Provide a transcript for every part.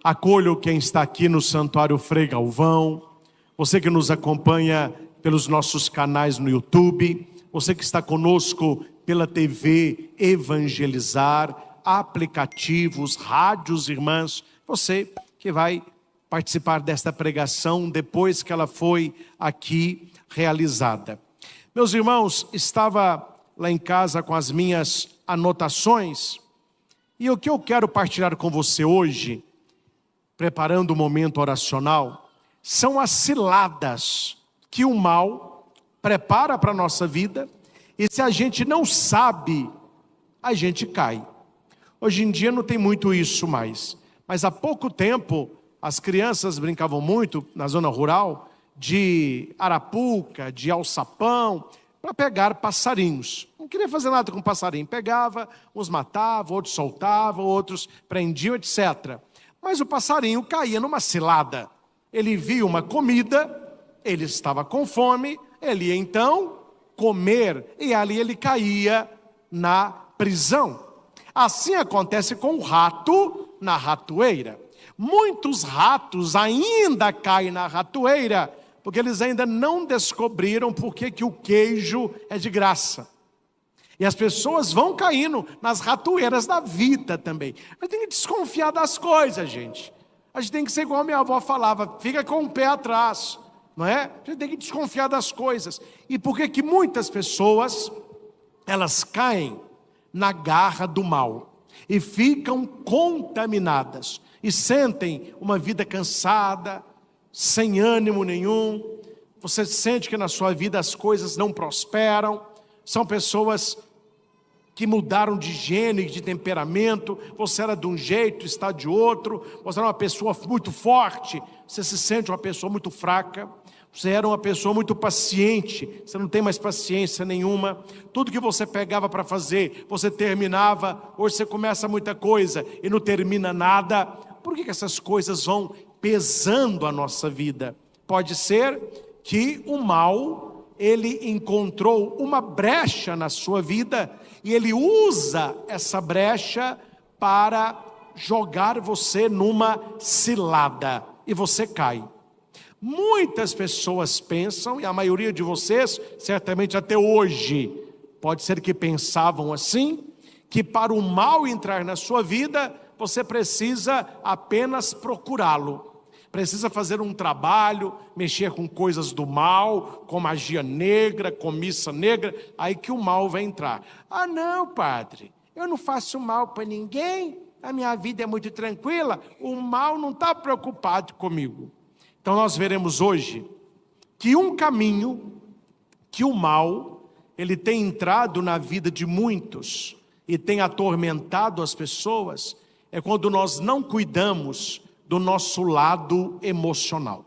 Acolho quem está aqui no Santuário Frei Galvão, você que nos acompanha pelos nossos canais no YouTube, você que está conosco pela TV Evangelizar, aplicativos, rádios irmãs, você que vai participar desta pregação depois que ela foi aqui realizada. Meus irmãos, estava lá em casa com as minhas anotações, e o que eu quero partilhar com você hoje, preparando o momento oracional, são as ciladas que o mal prepara para a nossa vida, e se a gente não sabe, a gente cai. Hoje em dia não tem muito isso mais, mas há pouco tempo as crianças brincavam muito na zona rural de arapuca, de alçapão, para pegar passarinhos. Não queria fazer nada com passarinho, pegava, uns matavam, outros soltavam, outros prendiam, etc. Mas o passarinho caía numa cilada. Ele via uma comida, ele estava com fome, ele ia então comer, e ali ele caía na prisão. Assim acontece com o rato na ratoeira. Muitos ratos ainda caem na ratoeira, porque eles ainda não descobriram por que o queijo é de graça. E as pessoas vão caindo nas ratoeiras da vida também. A gente tem que desconfiar das coisas, gente. A gente tem que ser igual a minha avó falava, fica com o pé atrás, não é? A gente tem que desconfiar das coisas. E por que muitas pessoas, elas caem na garra do mal e ficam contaminadas e sentem uma vida cansada, sem ânimo nenhum, você sente que na sua vida as coisas não prosperam, são pessoas que mudaram de gênero, de temperamento, você era de um jeito, está de outro, você era uma pessoa muito forte, você se sente uma pessoa muito fraca, você era uma pessoa muito paciente, você não tem mais paciência nenhuma, tudo que você pegava para fazer, você terminava, hoje você começa muita coisa e não termina nada. Por que essas coisas vão pesando a nossa vida? Pode ser que o mal, ele encontrou uma brecha na sua vida e ele usa essa brecha para jogar você numa cilada e você cai. Muitas pessoas pensam, e a maioria de vocês, certamente até hoje, pode ser que pensavam assim, que para o mal entrar na sua vida, você precisa apenas procurá-lo. Precisa fazer um trabalho, mexer com coisas do mal, com magia negra, com missa negra, aí que o mal vai entrar. Ah não, padre, eu não faço mal para ninguém, a minha vida é muito tranquila, o mal não está preocupado comigo. Então nós veremos hoje que um caminho que o mal, ele tem entrado na vida de muitos e tem atormentado as pessoas, é quando nós não cuidamos do nosso lado emocional.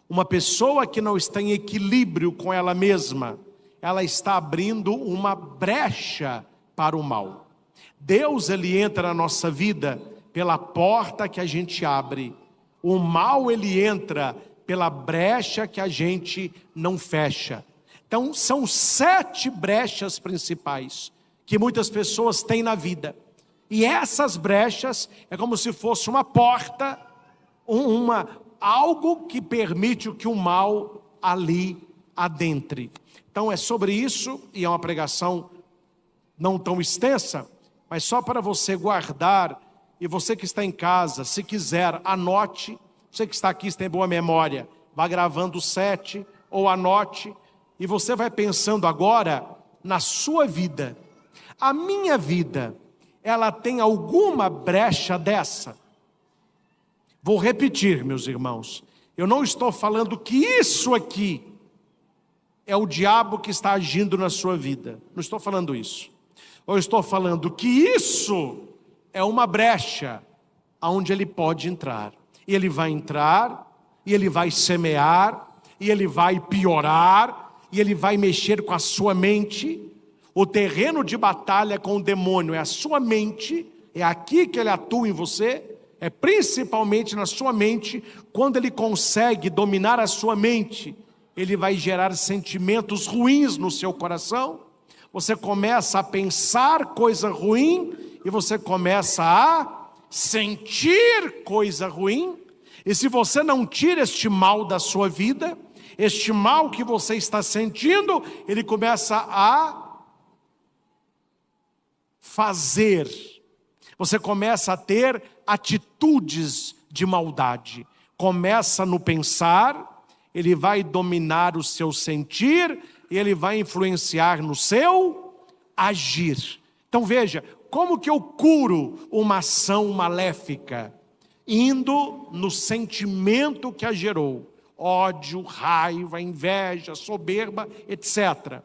Uma pessoa que não está em equilíbrio com ela mesma, ela está abrindo uma brecha para o mal. Deus, ele entra na nossa vida pela porta que a gente abre. O mal, ele entra pela brecha que a gente não fecha. Então, são 7 brechas principais que muitas pessoas têm na vida. E essas brechas é como se fosse uma porta, algo que permite que o mal ali adentre. Então é sobre isso, e é uma pregação não tão extensa, mas só para você guardar, e você que está em casa, se quiser, anote, você que está aqui, se tem boa memória, vá gravando 7, ou anote, e você vai pensando agora na sua vida. A minha vida, ela tem alguma brecha dessa? Vou repetir, meus irmãos. Eu não estou falando que isso aqui é o diabo que está agindo na sua vida. Não estou falando isso. Eu estou falando que isso é uma brecha aonde ele pode entrar. E ele vai entrar, e ele vai semear, e ele vai piorar, e ele vai mexer com a sua mente. O terreno de batalha com o demônio é a sua mente, é aqui que ele atua em você, é principalmente na sua mente. Quando ele consegue dominar a sua mente, ele vai gerar sentimentos ruins no seu coração, você começa a pensar coisa ruim, e você começa a sentir coisa ruim, e se você não tira este mal da sua vida, este mal que você está sentindo, ele começa a fazer. Você começa a ter atitudes de maldade. Começa no pensar, ele vai dominar o seu sentir, e ele vai influenciar no seu agir. Então veja, como que eu curo uma ação maléfica? Indo no sentimento que a gerou. Ódio, raiva, inveja, soberba, etc.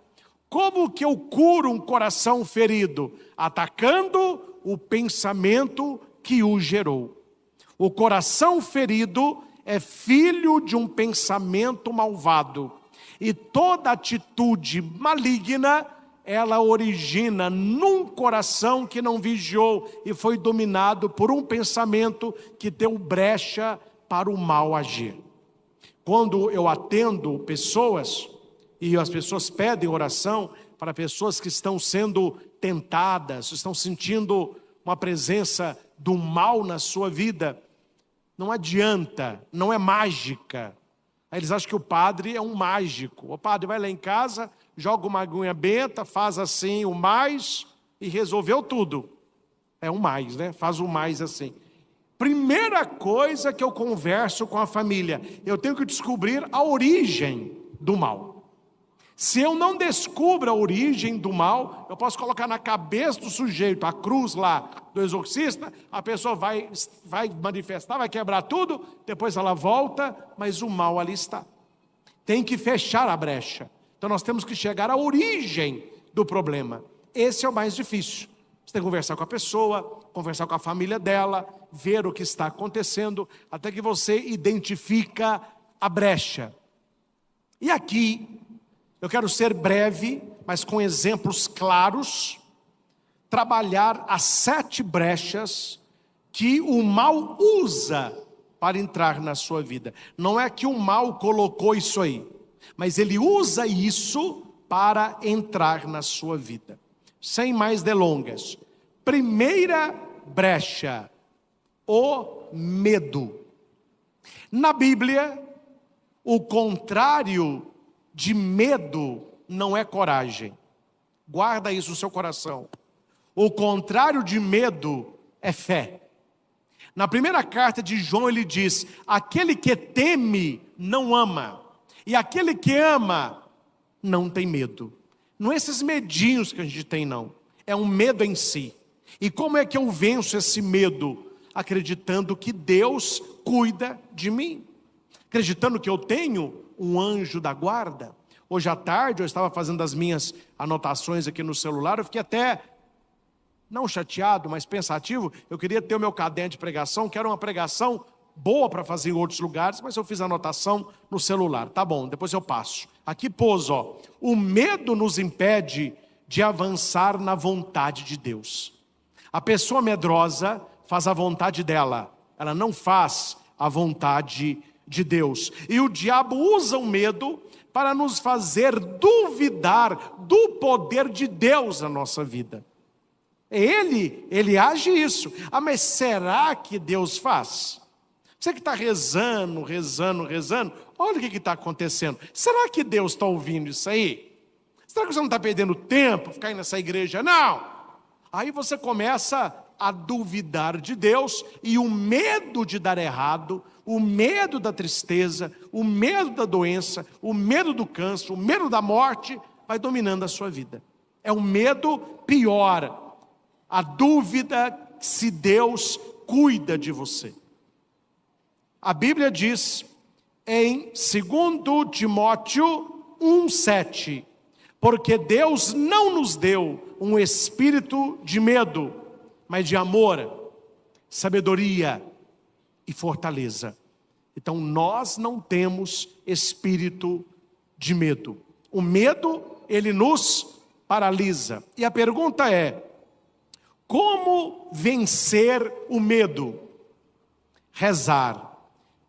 Como que eu curo um coração ferido? Atacando o pensamento que o gerou. O coração ferido é filho de um pensamento malvado. E toda atitude maligna, ela origina num coração que não vigiou e foi dominado por um pensamento que deu brecha para o mal agir. Quando eu atendo pessoas, e as pessoas pedem oração para pessoas que estão sendo tentadas, estão sentindo uma presença do mal na sua vida, não adianta, não é mágica. Aí eles acham que o padre é um mágico. O padre vai lá em casa, joga uma aguinha benta, faz assim o mais e resolveu tudo. É um mais, né? Faz o mais assim. Primeira coisa que eu converso com a família, eu tenho que descobrir a origem do mal. Se eu não descubro a origem do mal, eu posso colocar na cabeça do sujeito a cruz lá do exorcista, a pessoa vai manifestar, vai quebrar tudo, depois ela volta, mas o mal ali está. Tem que fechar a brecha. Então nós temos que chegar à origem do problema. Esse é o mais difícil. Você tem que conversar com a pessoa, conversar com a família dela, ver o que está acontecendo, até que você identifica a brecha. E aqui, eu quero ser breve, mas com exemplos claros, trabalhar as 7 brechas que o mal usa para entrar na sua vida. Não é que o mal colocou isso aí, mas ele usa isso para entrar na sua vida. Sem mais delongas. Primeira brecha, o medo. Na Bíblia, o contrário de medo não é coragem. Guarda isso no seu coração. O contrário de medo é fé. Na primeira carta de João ele diz: aquele que teme não ama, e aquele que ama não tem medo. Não é esses medinhos que a gente tem, não. É um medo em si. E como é que eu venço esse medo? Acreditando que Deus cuida de mim. Acreditando que eu tenho um anjo da guarda. Hoje à tarde eu estava fazendo as minhas anotações aqui no celular, eu fiquei até, não chateado, mas pensativo. Eu queria ter o meu caderno de pregação, que era uma pregação boa para fazer em outros lugares, mas eu fiz a anotação no celular. Tá bom, depois eu passo. Aqui pôs, ó, o medo nos impede de avançar na vontade de Deus. A pessoa medrosa faz a vontade dela, ela não faz a vontade de Deus. E o diabo usa o medo para nos fazer duvidar do poder de Deus na nossa vida. Ele age isso. Ah, mas será que Deus faz? Você que está rezando, olha o que está acontecendo. Será que Deus está ouvindo isso aí? Será que você não está perdendo tempo ficar indo nessa igreja? Não! Aí você começa a duvidar de Deus, e o medo de dar errado, o medo da tristeza, o medo da doença, o medo do câncer, o medo da morte, vai dominando a sua vida. É um medo pior, a dúvida se Deus cuida de você. A Bíblia diz em 2 Timóteo 1,7, porque Deus não nos deu um espírito de medo, mas de amor, sabedoria e fortaleza. Então nós não temos espírito de medo. O medo, ele nos paralisa. E a pergunta é: como vencer o medo? Rezar,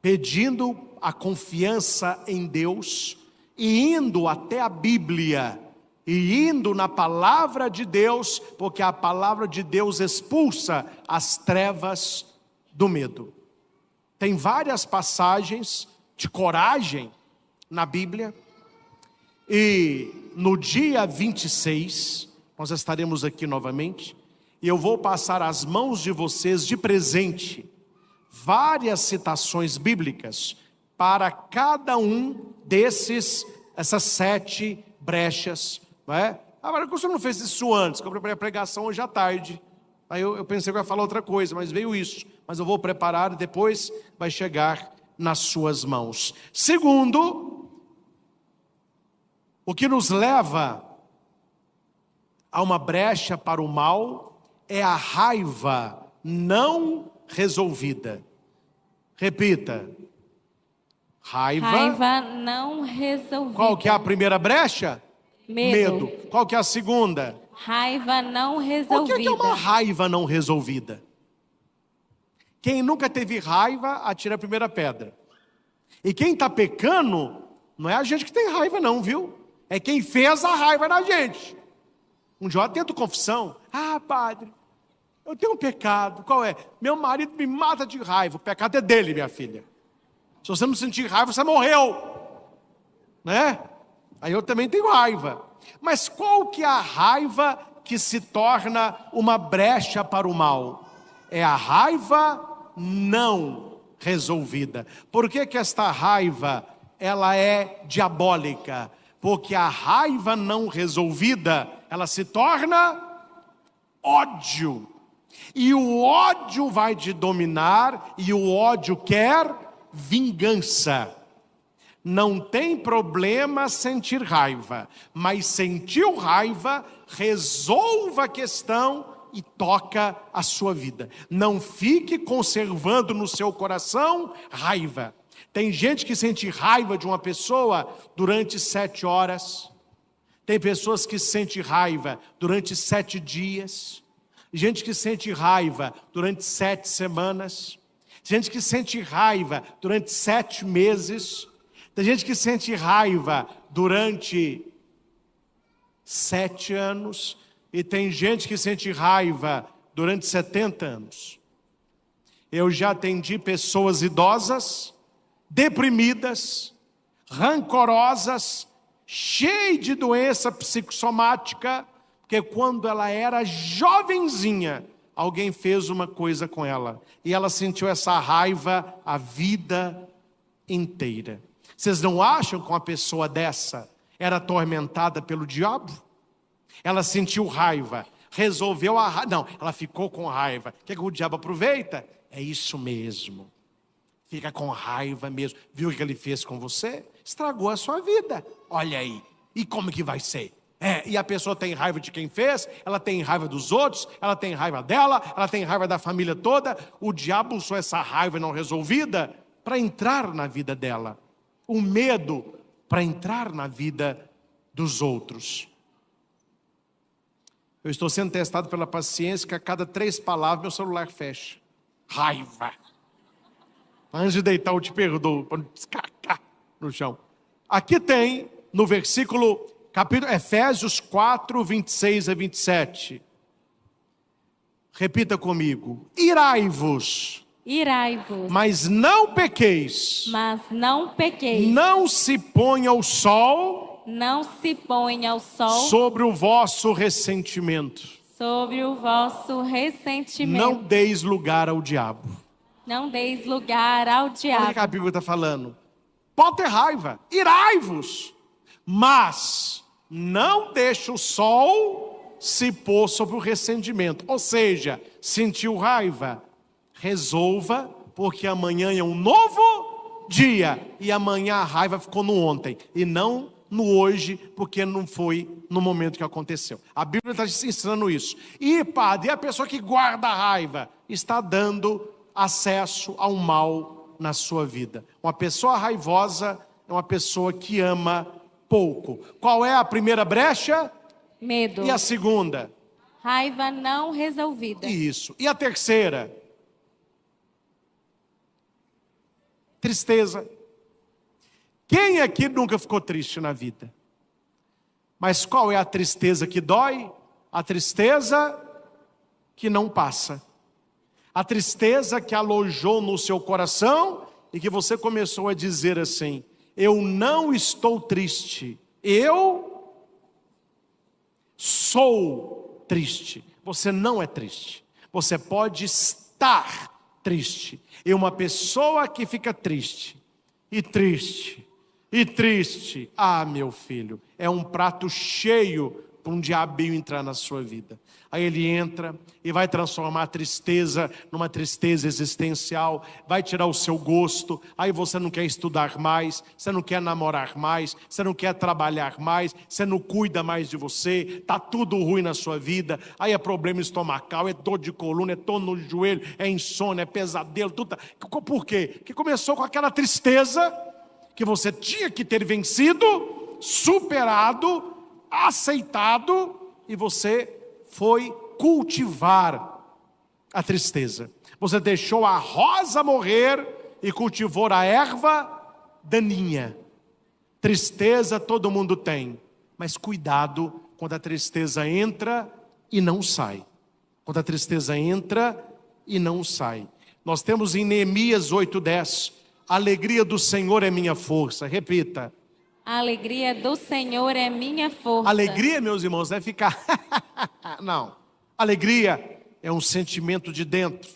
pedindo a confiança em Deus e indo até a Bíblia e indo na palavra de Deus, porque a palavra de Deus expulsa as trevas do medo. Tem várias passagens de coragem na Bíblia. E no dia 26, nós estaremos aqui novamente. E eu vou passar às mãos de vocês de presente várias citações bíblicas para cada um essas 7 brechas, não é? Agora, você não fez isso antes, que eu preparei a pregação hoje à tarde. Aí eu pensei que eu ia falar outra coisa, mas veio isso. Mas eu vou preparar e depois vai chegar nas suas mãos. Segundo, o que nos leva a uma brecha para o mal é a raiva não resolvida. Repita. Raiva não resolvida. Qual que é a primeira brecha? Medo. Qual que é a segunda? Raiva não O resolvida. que é uma raiva não resolvida? Quem nunca teve raiva, atira a primeira pedra. E quem está pecando, não é a gente que tem raiva não, viu? É quem fez a raiva na gente. Um dia eu atento confissão. Ah, padre, eu tenho um pecado. Qual é? Meu marido me mata de raiva. O pecado é dele, minha filha. Se você não sentir raiva, você morreu. Né? Aí eu também tenho raiva. Mas qual que é a raiva que se torna uma brecha para o mal? É a raiva não resolvida. Por que que esta raiva, ela é diabólica? Porque a raiva não resolvida, ela se torna ódio. E o ódio vai te dominar, e o ódio quer vingança. Não tem problema sentir raiva, mas sentiu raiva, resolva a questão e toca a sua vida. Não fique conservando no seu coração raiva. Tem gente que sente raiva de uma pessoa durante 7 horas. Tem pessoas que sentem raiva durante 7 dias. Gente que sente raiva durante 7 semanas. Gente que sente raiva durante 7 meses. Tem gente que sente raiva durante 7 anos. E tem gente que sente raiva durante 70 anos. Eu já atendi pessoas idosas, deprimidas, rancorosas, cheias de doença psicossomática, porque quando ela era jovenzinha, alguém fez uma coisa com ela. E ela sentiu essa raiva a vida inteira. Vocês não acham que uma pessoa dessa era atormentada pelo diabo? Ela sentiu raiva, resolveu a raiva. Não, ela ficou com raiva. O que é que o diabo aproveita? É isso mesmo. Fica com raiva mesmo. Viu o que ele fez com você? Estragou a sua vida. Olha aí. E como que vai ser? E a pessoa tem raiva de quem fez, ela tem raiva dos outros, ela tem raiva dela, ela tem raiva da família toda. O diabo usou essa raiva não resolvida para entrar na vida dela. O medo para entrar na vida dos outros. Eu estou sendo testado pela paciência que a cada 3 palavras meu celular fecha. Raiva. Antes de deitar eu te perdoo, para não descarcar no chão. Aqui tem, no versículo, capítulo Efésios 4, 26 a 27. Repita comigo. Irai-vos. Irai-vos. Mas não pequeis. Mas não pequeis. Não se ponha o sol. Não se ponha o sol sobre o vosso ressentimento. sobre o vosso ressentimento. Não deis lugar ao diabo. Não deis lugar ao Olha o diabo. que a Bíblia está falando. Pode ter raiva, irai-vos, mas não deixe o sol se pôr sobre o ressentimento. Ou seja, sentiu raiva, resolva, porque amanhã é um novo dia. E amanhã a raiva ficou no ontem e não no hoje, porque não foi no momento que aconteceu. A Bíblia está ensinando isso. E padre, a pessoa que guarda a raiva está dando acesso ao mal na sua vida. Uma pessoa raivosa é uma pessoa que ama pouco. Qual é a primeira brecha? Medo. E a segunda? Raiva não resolvida. Isso. E a terceira? Tristeza. Quem aqui nunca ficou triste na vida? Mas qual é a tristeza que dói? A tristeza que não passa. A tristeza que alojou no seu coração e que você começou a dizer assim: eu não estou triste, eu sou triste. Você não é triste, você pode estar triste. E uma pessoa que fica triste, e triste, e triste, meu filho, é um prato cheio para um diabinho entrar na sua vida. Aí ele entra e vai transformar a tristeza numa tristeza existencial, vai tirar o seu gosto, aí você não quer estudar mais, você não quer namorar mais, você não quer trabalhar mais, você não cuida mais de você, está tudo ruim na sua vida, aí é problema estomacal, é dor de coluna, é dor no joelho, é insônia, é pesadelo, tudo. Por quê? Porque começou com aquela tristeza que você tinha que ter vencido, superado, aceitado, e você foi cultivar a tristeza. Você deixou a rosa morrer e cultivou a erva daninha. Tristeza todo mundo tem, mas cuidado quando a tristeza entra e não sai. Quando a tristeza entra e não sai. Nós temos em Neemias 8:10, a alegria do Senhor é minha força. Repita. A alegria do Senhor é minha força. Alegria, meus irmãos, não é ficar... Não. Alegria é um sentimento de dentro.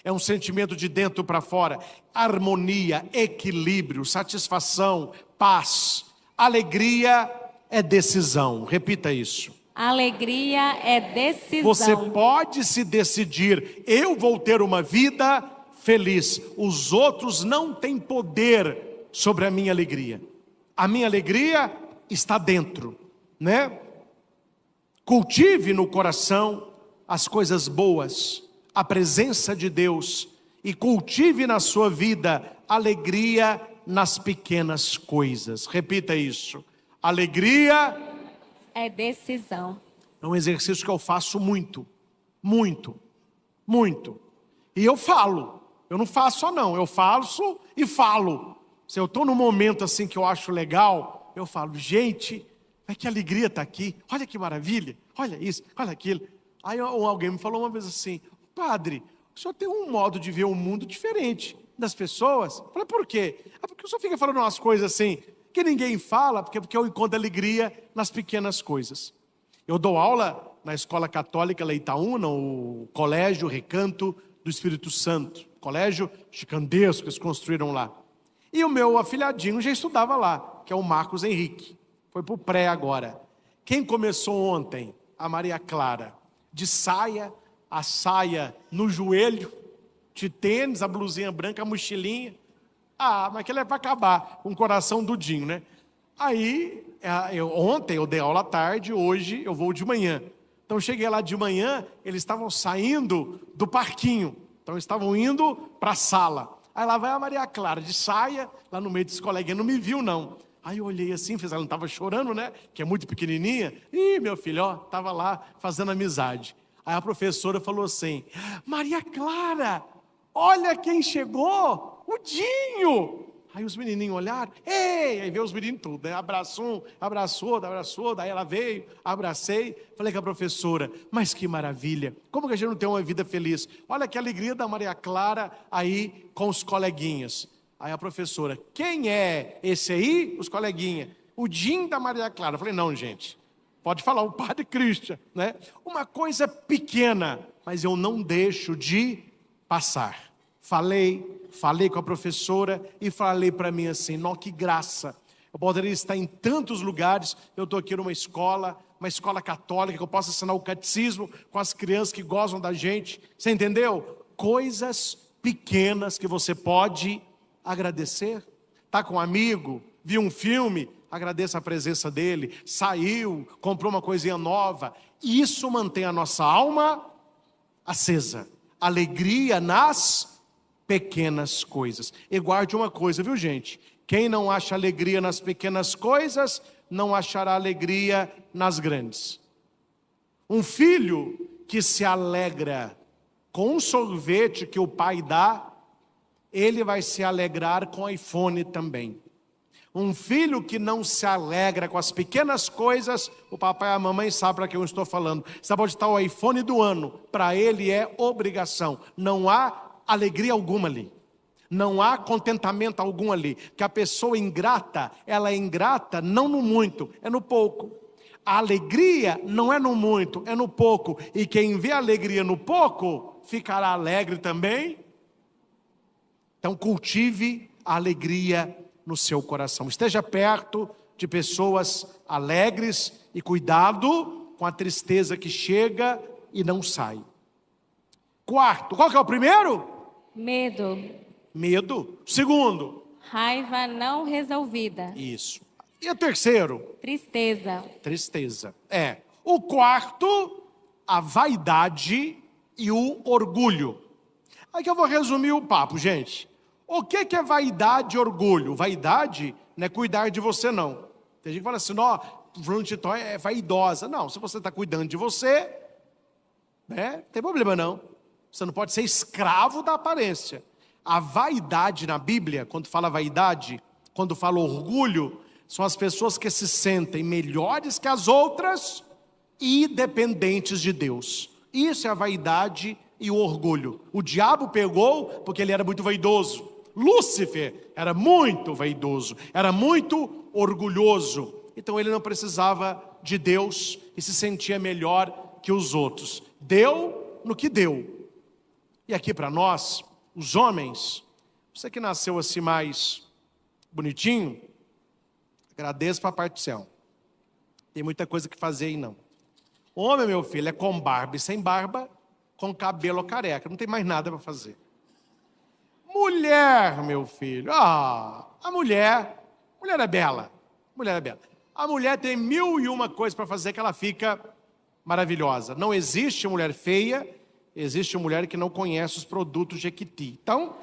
É um sentimento de dentro para fora. Harmonia, equilíbrio, satisfação, paz. Alegria é decisão. Repita isso. Alegria é decisão. Você pode se decidir: eu vou ter uma vida feliz. Os outros não têm poder sobre a minha alegria. A minha alegria está dentro, né? Cultive no coração as coisas boas, a presença de Deus, e cultive na sua vida alegria nas pequenas coisas. Repita isso. Alegria é decisão. É um exercício que eu faço muito, muito, muito. E eu falo. Eu não faço só não, eu faço e falo. Se eu estou num momento assim que eu acho legal, eu falo: gente, que alegria está aqui, olha que maravilha, olha isso, olha aquilo. Aí alguém me falou uma vez assim: padre, o senhor tem um modo de ver o mundo diferente das pessoas. Eu falei: por quê? Porque o senhor fica falando umas coisas assim que ninguém fala, porque eu encontro alegria nas pequenas coisas. Eu dou aula na escola católica lá em Itaúna, o Colégio Recanto do Espírito Santo, colégio gigantesco que eles construíram lá. E o meu afilhadinho já estudava lá, que é o Marcos Henrique. Foi para o pré agora. Quem começou ontem? A Maria Clara. De saia, a saia no joelho, de tênis, a blusinha branca, a mochilinha. Mas aquilo é para acabar, com o coração dudinho, né? Aí, ontem eu dei aula à tarde, hoje eu vou de manhã. Então eu cheguei lá de manhã, eles estavam saindo do parquinho. Então estavam indo para a sala. Aí lá vai a Maria Clara, de saia, lá no meio dos coleguinhas, não me viu não. Aí eu olhei assim, ela não estava chorando, né? Que é muito pequenininha. Ih, meu filho, estava lá fazendo amizade. Aí a professora falou assim: Maria Clara, olha quem chegou, o Dinho. Aí os menininhos olharam, ei, aí veio os meninos tudo, né? Abraçou, daí ela veio, abracei, falei com a professora: mas que maravilha, como que a gente não tem uma vida feliz? Olha que alegria da Maria Clara aí com os coleguinhas. Aí a professora: quem é esse aí? Os coleguinhas. O Dinho da Maria Clara. Eu falei: não, gente, pode falar o Padre Christian, né? Uma coisa pequena, mas eu não deixo de passar. Falei com a professora e falei para mim assim: não, que graça, eu poderia estar em tantos lugares, eu estou aqui numa escola, uma escola católica, que eu possa ensinar o catecismo com as crianças que gozam da gente, você entendeu? Coisas pequenas que você pode agradecer. Está com um amigo, viu um filme, agradeça a presença dele, saiu, comprou uma coisinha nova, isso mantém a nossa alma acesa, alegria nas pequenas coisas. E guarde uma coisa, viu gente? Quem não acha alegria nas pequenas coisas, não achará alegria nas grandes. Um filho que se alegra com um sorvete que o pai dá, ele vai se alegrar com iPhone também. Um filho que não se alegra com as pequenas coisas, o papai e a mamãe sabem para quem eu estou falando. Você pode estar o iPhone do ano, para ele é obrigação. Não há alegria alguma ali. Não há contentamento algum ali. Que a pessoa ingrata, ela é ingrata não no muito, é no pouco. A alegria não é no muito, é no pouco. E quem vê alegria no pouco, ficará alegre também. Então cultive a alegria no seu coração. Esteja perto de pessoas alegres e cuidado com a tristeza que chega e não sai. Quarto, qual que é o primeiro? Medo. Medo. Segundo? Raiva não resolvida. Isso. E o terceiro? Tristeza. Tristeza. O quarto, a vaidade e o orgulho. Aí que eu vou resumir o papo, gente. O que é vaidade e orgulho? Vaidade não é cuidar de você, não. Tem gente que fala assim, ó, fulano de tal é vaidosa. Não, se você está cuidando de você, né, não tem problema não. Você não pode ser escravo da aparência. A vaidade na Bíblia, quando fala vaidade, quando fala orgulho, são as pessoas que se sentem melhores que as outras e dependentes de Deus. Isso é a vaidade e o orgulho. O diabo pegou porque ele era muito vaidoso. Lúcifer era muito vaidoso, era muito orgulhoso. Então ele não precisava de Deus e se sentia melhor que os outros. Deu no que deu. E aqui para nós, os homens, você que nasceu assim mais bonitinho, agradeço para a parte do céu. Tem muita coisa que fazer aí não. Homem, meu filho, é com barba e sem barba, com cabelo careca, não tem mais nada para fazer. Mulher, meu filho, a mulher é bela, mulher é bela. A mulher tem 1001 coisas para fazer que ela fica maravilhosa. Não existe mulher feia, existe mulher que não conhece os produtos Jequiti. Então,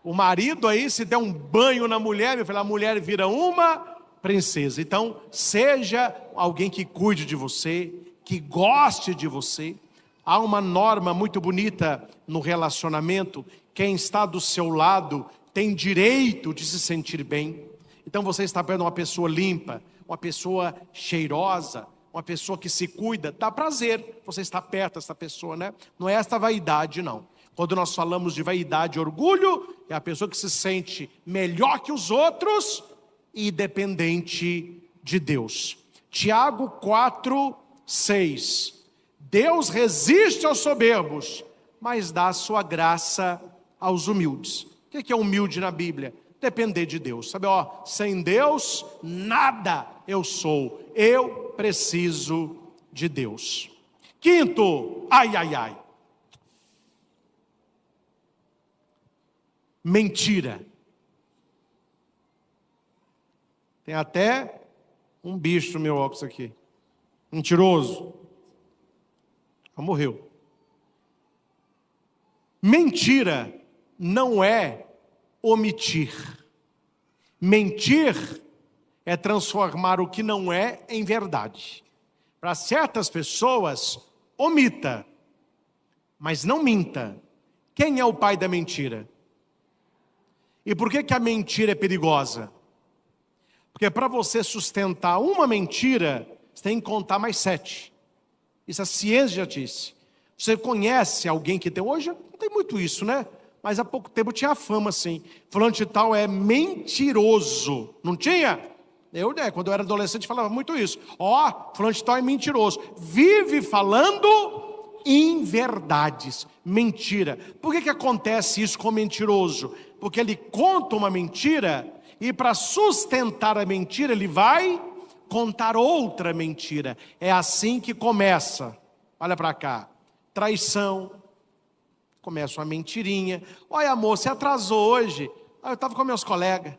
o marido aí, se der um banho na mulher, meu filho, a mulher vira uma princesa. Então, seja alguém que cuide de você, que goste de você. Há uma norma muito bonita no relacionamento. Quem está do seu lado tem direito de se sentir bem. Então você está perto de uma pessoa limpa, uma pessoa cheirosa, uma pessoa que se cuida. Dá prazer você estar perto dessa pessoa, né? Não é esta vaidade, não. Quando nós falamos de vaidade e orgulho, é a pessoa que se sente melhor que os outros e dependente de Deus. Tiago 4:6. Deus resiste aos soberbos, mas dá a sua graça aos humildes. O que é humilde na Bíblia? Depender de Deus. Sabe, sem Deus, nada eu sou. Eu preciso de Deus. Quinto, mentira. Tem até um bicho no meu óculos aqui. Mentiroso. Morreu. Mentira não é omitir. Mentir é transformar o que não é em verdade. Para certas pessoas, omita, mas não minta. Quem é o pai da mentira? E por que a mentira é perigosa? Porque para você sustentar uma mentira, você tem que contar mais 7. Isso a ciência já disse. Você conhece alguém que tem... Hoje não tem muito isso, né? Mas há pouco tempo tinha a fama assim. Fulano de tal é mentiroso. Não tinha? Quando eu era adolescente, falava muito isso. Fulano de tal é mentiroso. Vive falando inverdades. Mentira. Por que acontece isso com o mentiroso? Porque ele conta uma mentira e para sustentar a mentira ele vai contar outra mentira. É assim que começa. Olha para cá. Traição. Começa uma mentirinha. Olha, amor, você atrasou hoje. Eu estava com meus colegas.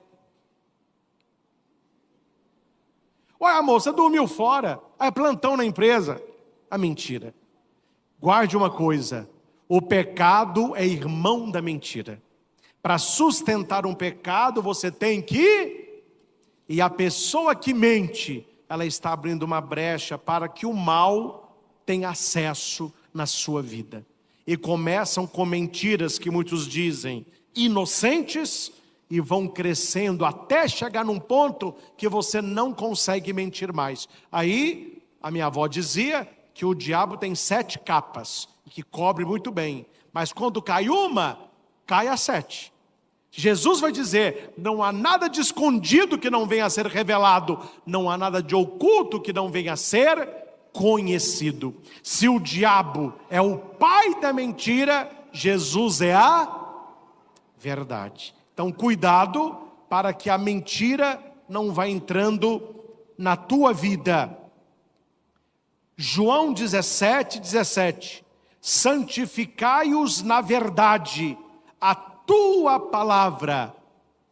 Olha, amor, você dormiu fora. Plantão na empresa. A mentira. Guarde uma coisa. O pecado é irmão da mentira. Para sustentar um pecado, você tem que... E a pessoa que mente, ela está abrindo uma brecha para que o mal tenha acesso na sua vida. E começam com mentiras que muitos dizem inocentes e vão crescendo até chegar num ponto que você não consegue mentir mais. Aí, a minha avó dizia que o diabo tem 7 capas, que cobre muito bem. Mas quando cai uma, cai as 7. Jesus vai dizer, não há nada de escondido que não venha a ser revelado, não há nada de oculto que não venha a ser conhecido. Se o diabo é o pai da mentira, Jesus é a verdade. Então cuidado para que a mentira não vá entrando na tua vida. João 17:17, santificai-os na verdade, a tua palavra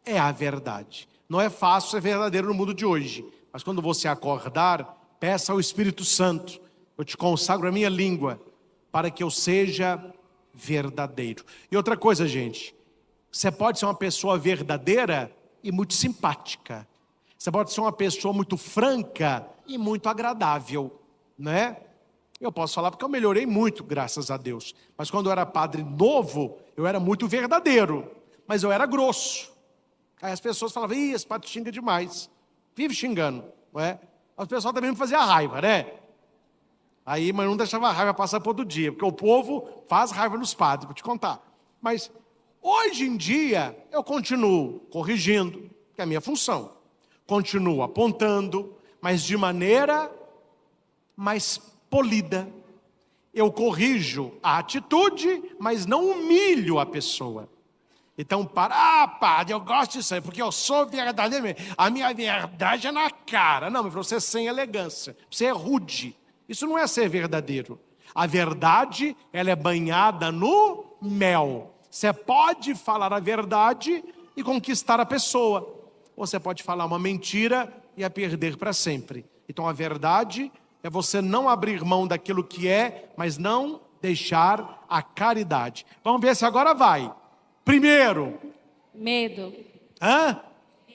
é a verdade. Não é fácil ser verdadeiro no mundo de hoje, mas quando você acordar, peça ao Espírito Santo, eu te consagro a minha língua, para que eu seja verdadeiro. E outra coisa, gente, você pode ser uma pessoa verdadeira e muito simpática. Você pode ser uma pessoa muito franca e muito agradável, né? Eu posso falar porque eu melhorei muito, graças a Deus. Mas quando eu era padre novo, eu era muito verdadeiro, mas eu era grosso. Aí as pessoas falavam, ih, esse padre xinga demais. Vive xingando, não é? As pessoas também me faziam raiva, né? Aí, mas não deixava a raiva passar por outro dia, porque o povo faz raiva nos padres, vou te contar. Mas hoje em dia, eu continuo corrigindo, que é a minha função. Continuo apontando, mas de maneira mais polida. Eu corrijo a atitude, mas não humilho a pessoa. Então, padre, eu gosto disso aí, porque eu sou verdadeiro. A minha verdade é na cara. Não, mas você é sem elegância, você é rude. Isso não é ser verdadeiro. A verdade, ela é banhada no mel. Você pode falar a verdade e conquistar a pessoa. Ou você pode falar uma mentira e a perder para sempre. Então, a verdade é você não abrir mão daquilo que é, mas não deixar a caridade. Vamos ver se agora vai. Primeiro. Medo.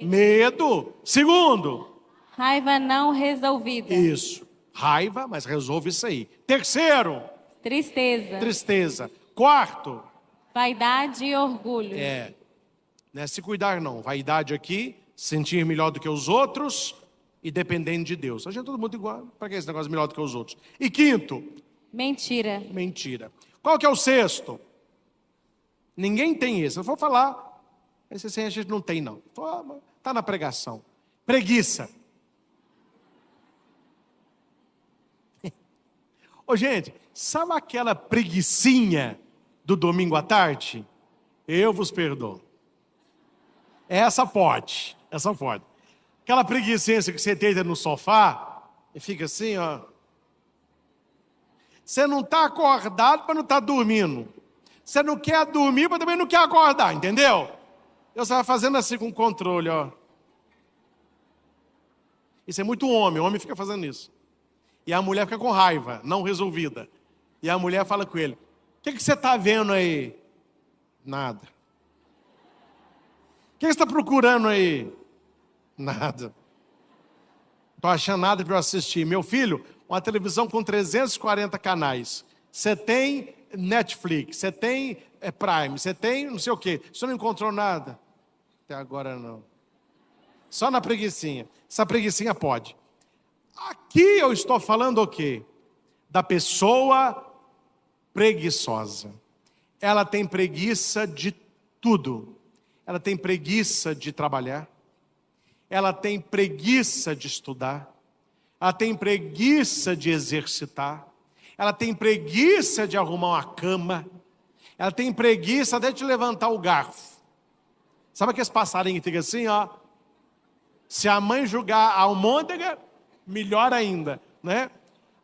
Medo. Segundo. Raiva não resolvida. Isso. Raiva, mas resolve isso aí. Terceiro. Tristeza. Tristeza. Quarto. Vaidade e orgulho. Não é se cuidar não. Vaidade aqui, sentir melhor do que os outros e dependendo de Deus. A gente é todo mundo igual. Para que esse negócio melhor do que os outros? E quinto. Mentira. Mentira. Qual que é o sexto? Ninguém tem esse. Eu vou falar. Esse a gente não tem não. Está na pregação. Preguiça. Ô gente, sabe aquela preguicinha do domingo à tarde? Eu vos perdoo. Essa pode. Aquela preguicinha que você deita no sofá e fica assim, ó. Você não está acordado para não estar dormindo. Você não quer dormir, mas também não quer acordar, entendeu? Você vai fazendo assim com o controle, ó. Isso é muito homem, o homem fica fazendo isso. E a mulher fica com raiva, não resolvida. E a mulher fala com ele, o que você está vendo aí? Nada. O que você está procurando aí? Nada. Não estou achando nada para eu assistir. Meu filho, uma televisão com 340 canais. Você tem Netflix, você tem Prime, você tem não sei o quê. Você não encontrou nada? Até agora não. Só na preguicinha. Essa preguicinha pode. Aqui eu estou falando o quê? Da pessoa preguiçosa. Ela tem preguiça de tudo. Ela tem preguiça de trabalhar. Ela tem preguiça de estudar. Ela tem preguiça de exercitar. Ela tem preguiça de arrumar uma cama. Ela tem preguiça até de levantar o garfo. Sabe aqueles passarinhos que ficam assim, ó? Se a mãe julgar a almôndega, melhor ainda, né?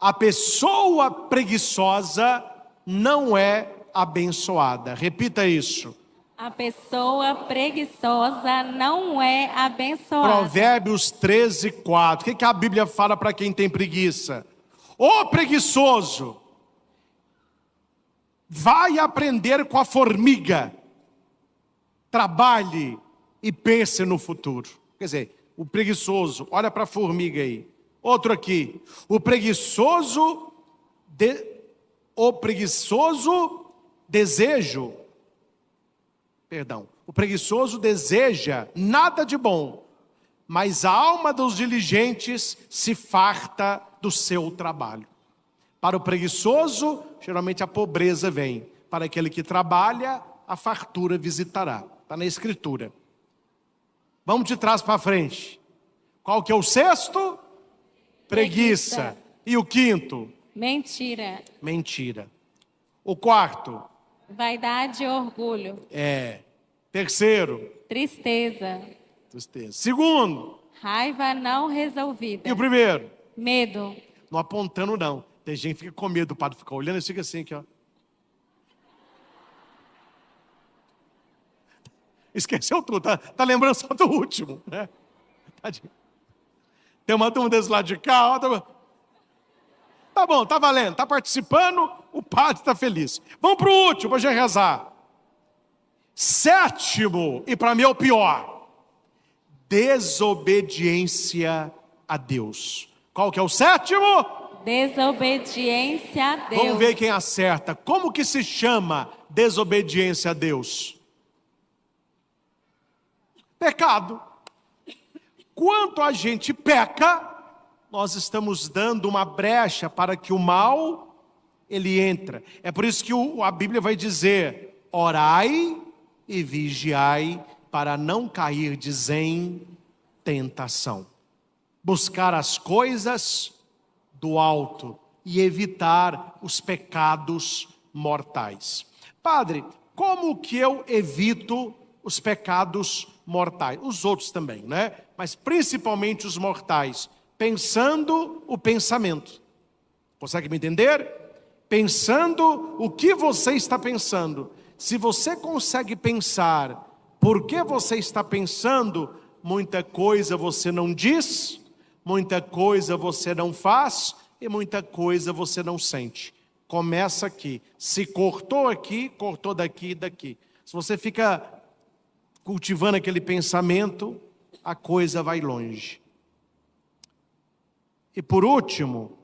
A pessoa preguiçosa não é abençoada. Repita isso. A pessoa preguiçosa não é abençoada. Provérbios 13:4. O que a Bíblia fala para quem tem preguiça? Ô preguiçoso, vai aprender com a formiga. Trabalhe e pense no futuro. Quer dizer, o preguiçoso, olha para a formiga aí. Outro aqui, o preguiçoso O preguiçoso deseja nada de bom, mas a alma dos diligentes se farta do seu trabalho. Para o preguiçoso, geralmente a pobreza vem. Para aquele que trabalha, a fartura visitará. Está na Escritura. Vamos de trás para frente. Qual que é o sexto? Preguiça. E o quinto? Mentira. Mentira. O quarto? Vaidade e orgulho. Terceiro? Tristeza. Tristeza. Segundo? Raiva não resolvida. E o primeiro? Medo. Não apontando não. Tem gente que fica com medo do padre ficar olhando e fica assim aqui, ó. Esqueceu tudo, tá lembrando só do último, né? Tadinho. Tem uma turma desse lado de cá, ó, tá bom, tá valendo, tá participando, o padre tá feliz. Vamos pro último, pra gente rezar. Sétimo, e para mim é o pior, desobediência a Deus. Qual que é o sétimo? Desobediência a Deus. Vamos ver quem acerta. Como que se chama desobediência a Deus? Pecado. Quando a gente peca, nós estamos dando uma brecha para que o mal, ele entra. É por isso que a Bíblia vai dizer, orai e vigiai para não cairdes em tentação. Buscar as coisas do alto e evitar os pecados mortais. Padre, como que eu evito os pecados mortais? Os outros também, né? Mas principalmente os mortais. Pensando o pensamento. Consegue me entender? Pensando o que você está pensando. Se você consegue pensar por que você está pensando, muita coisa você não diz, muita coisa você não faz e muita coisa você não sente. Começa aqui. Se cortou aqui, cortou daqui e daqui. Se você fica cultivando aquele pensamento, a coisa vai longe. E por último,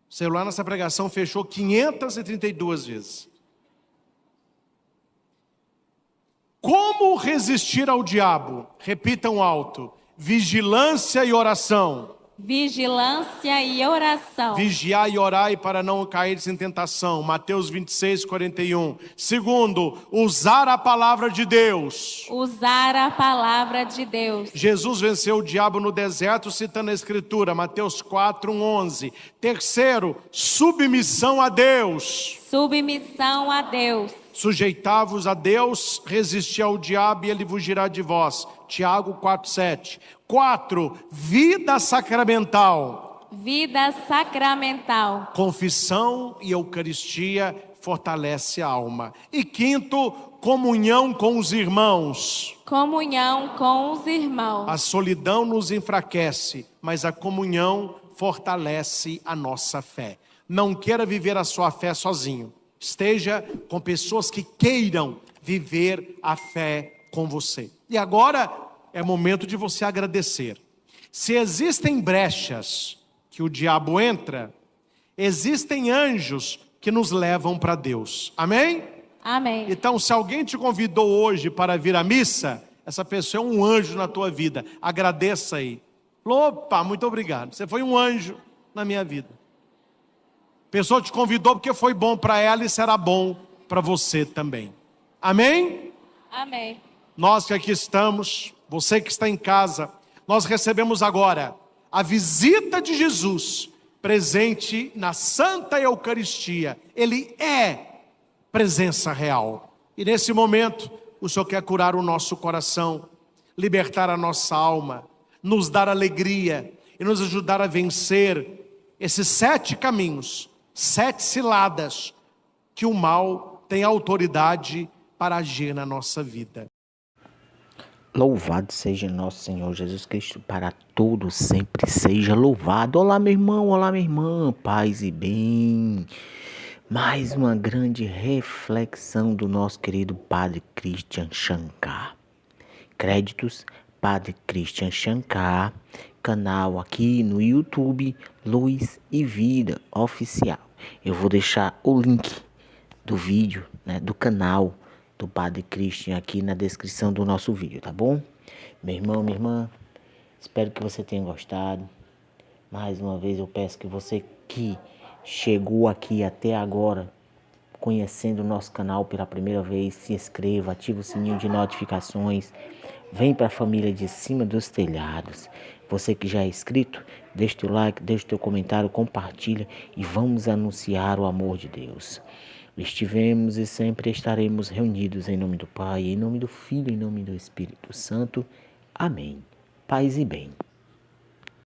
o celular nessa pregação fechou 532 vezes. Como resistir ao diabo? Repitam alto. Vigilância e oração. Vigilância e oração. Vigiai e orai para não cair em tentação. Mateus 26, 41. Segundo, usar a palavra de Deus. Usar a palavra de Deus. Jesus venceu o diabo no deserto, citando a Escritura. Mateus 4, 11. Terceiro, submissão a Deus. Submissão a Deus. Sujeitai-vos a Deus, resisti ao diabo e ele fugirá de vós. Tiago 4:7. 4. Vida sacramental. Vida sacramental. Confissão e Eucaristia fortalece a alma. E quinto, comunhão com os irmãos. Comunhão com os irmãos. A solidão nos enfraquece, mas a comunhão fortalece a nossa fé. Não queira viver a sua fé sozinho. Esteja com pessoas que queiram viver a fé com você. E agora é momento de você agradecer. Se existem brechas que o diabo entra, existem anjos que nos levam para Deus. Amém? Amém. Então, se alguém te convidou hoje para vir à missa, essa pessoa é um anjo na tua vida. Agradeça aí. Opa, muito obrigado. Você foi um anjo na minha vida. A pessoa te convidou porque foi bom para ela e será bom para você também. Amém? Amém. Nós que aqui estamos, você que está em casa, nós recebemos agora a visita de Jesus presente na Santa Eucaristia. Ele é presença real. E nesse momento, o Senhor quer curar o nosso coração, libertar a nossa alma, nos dar alegria e nos ajudar a vencer esses 7 caminhos, 7 ciladas que o mal tem autoridade para agir na nossa vida. Louvado seja nosso Senhor Jesus Cristo, para todos sempre seja louvado. Olá meu irmão, olá minha irmã, paz e bem. Mais uma grande reflexão do nosso querido Padre Christian Shankar. Créditos, Padre Christian Shankar, canal aqui no YouTube, Luz e Vida Oficial. Eu vou deixar o link do vídeo, né, do canal do Padre Christian aqui na descrição do nosso vídeo, tá bom? Meu irmão, minha irmã, espero que você tenha gostado. Mais uma vez eu peço que você que chegou aqui até agora, conhecendo o nosso canal pela primeira vez, se inscreva, ative o sininho de notificações, vem para a família de Cima dos Telhados. Você que já é inscrito, deixa o teu like, deixa o teu comentário, compartilha e vamos anunciar o amor de Deus. Estivemos e sempre estaremos reunidos em nome do Pai, em nome do Filho, em nome do Espírito Santo. Amém. Paz e bem.